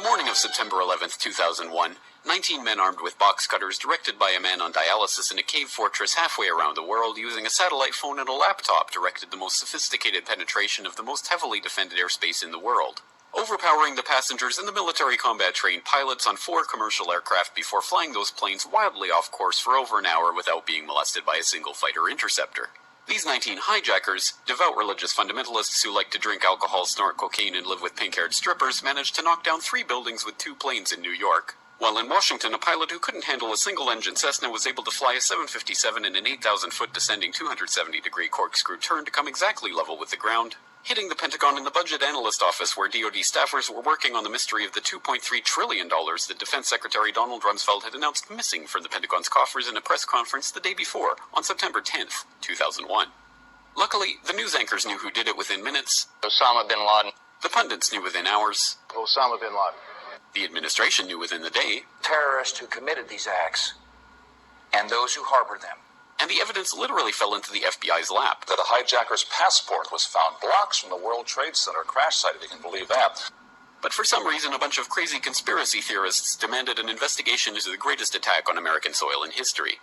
morning of September 11th, 2001, 19 men armed with box cutters, directed by a man on dialysis in a cave fortress halfway around the world, using a satellite phone and a laptop, directed the most sophisticated penetration of the most heavily defended airspace in the world, overpowering the passengers and the military combat-trained pilots on 4 commercial aircraft before flying those planes wildly off course for over an hour without being molested by a single fighter interceptor. These 19 hijackers, devout religious fundamentalists who like to drink alcohol, snort cocaine, and live with pink-haired strippers, managed to knock down 3 buildings with 2 planes in New York. While in Washington, a pilot who couldn't handle a single-engine Cessna was able to fly a 757 in an 8,000-foot descending 270-degree corkscrew turn to come exactly level with the ground, hitting the Pentagon in the budget analyst office where DoD staffers were working on the mystery of the $2.3 trillion that Defense Secretary Donald Rumsfeld had announced missing from the Pentagon's coffers in a press conference the day before, on September 10th, 2001. Luckily, the news anchors knew who did it within minutes. Osama bin Laden. The pundits knew within hours. Osama bin Laden. The administration knew within the day. Terrorists who committed these acts, and those who harbored them. And the evidence literally fell into the FBI's lap. That a hijacker's passport was found blocks from the World Trade Center crash site, if you can believe that. But for some reason, a bunch of crazy conspiracy theorists demanded an investigation into the greatest attack on American soil in history.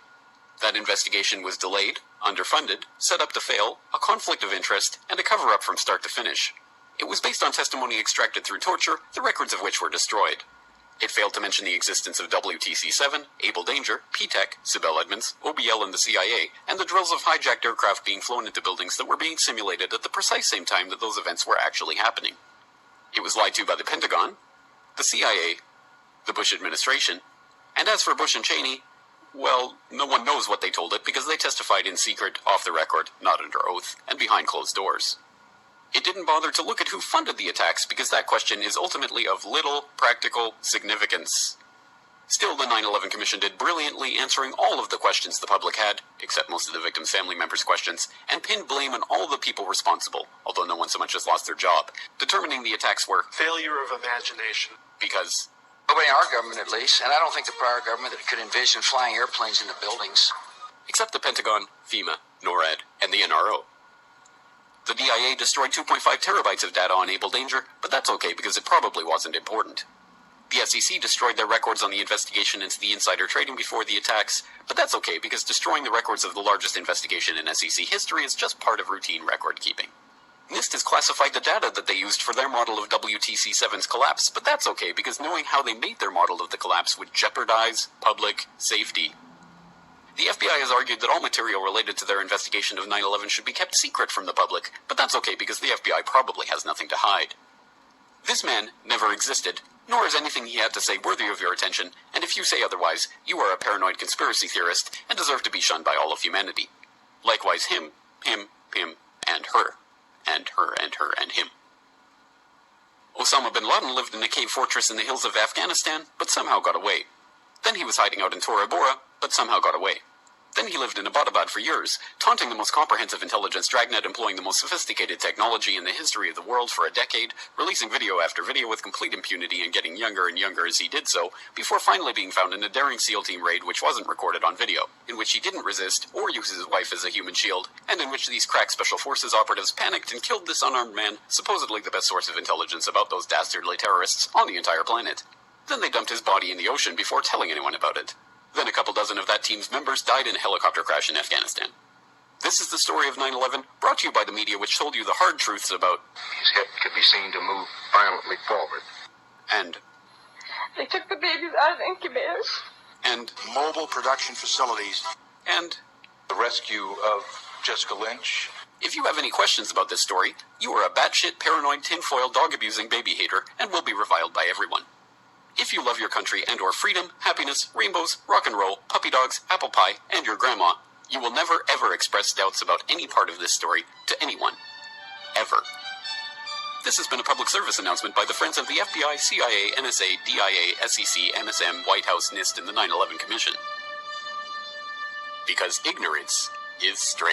That investigation was delayed, underfunded, set up to fail, a conflict of interest, and a cover-up from start to finish. It was based on testimony extracted through torture, the records of which were destroyed. It failed to mention the existence of WTC-7, Able Danger, P-TECH, Sibel Edmonds, OBL and the CIA, and the drills of hijacked aircraft being flown into buildings that were being simulated at the precise same time that those events were actually happening. It was lied to by the Pentagon, the CIA, the Bush administration, and as for Bush and Cheney, well, no one knows what they told it because they testified in secret, off the record, not under oath, and behind closed doors. It didn't bother to look at who funded the attacks because that question is ultimately of little practical significance. Still, the 9/11 Commission did brilliantly, answering all of the questions the public had, except most of the victims' family members' questions, and pinned blame on all the people responsible, although no one so much as lost their job, determining the attacks were failure of imagination. Because Nobody in our government, at least, and I don't think the prior government that could envision flying airplanes into buildings. Except the Pentagon, FEMA, NORAD, and the NRO. The DIA destroyed 2.5 terabytes of data on Able Danger, but that's okay because it probably wasn't important. The SEC destroyed their records on the investigation into the insider trading before the attacks, but that's okay because destroying the records of the largest investigation in SEC history is just part of routine record keeping. NIST has classified the data that they used for their model of WTC-7's collapse, but that's okay because knowing how they made their model of the collapse would jeopardize public safety. The FBI has argued that all material related to their investigation of 9/11 should be kept secret from the public, but that's okay because the FBI probably has nothing to hide. This man never existed, nor is anything he had to say worthy of your attention, and if you say otherwise, you are a paranoid conspiracy theorist and deserve to be shunned by all of humanity. Likewise him, and her, and her, and her, and him. Osama bin Laden lived in a cave fortress in the hills of Afghanistan, but somehow got away. Then he was hiding out in Tora Bora, but somehow got away. Then he lived in Abbottabad for years, taunting the most comprehensive intelligence dragnet employing the most sophisticated technology in the history of the world for a decade, releasing video after video with complete impunity and getting younger and younger as he did so, before finally being found in a daring SEAL team raid which wasn't recorded on video, in which he didn't resist or use his wife as a human shield, and in which these crack special forces operatives panicked and killed this unarmed man, supposedly the best source of intelligence about those dastardly terrorists on the entire planet. Then they dumped his body in the ocean before telling anyone about it. Then a couple dozen of that team's members died in a helicopter crash in Afghanistan. This is the story of 9/11, brought to you by the media which told you the hard truths about his hip could be seen to move violently forward. And they took the babies out of the incubators. And mobile production facilities. And the rescue of Jessica Lynch. If you have any questions about this story, you are a batshit paranoid tinfoil dog-abusing baby hater and will be reviled by everyone. If you love your country and or freedom, happiness, rainbows, rock and roll, puppy dogs, apple pie, and your grandma, you will never ever express doubts about any part of this story to anyone. Ever. This has been a public service announcement by the Friends of the FBI, CIA, NSA, DIA, SEC, MSM, White House, NIST, and the 9/11 Commission. Because ignorance is strength.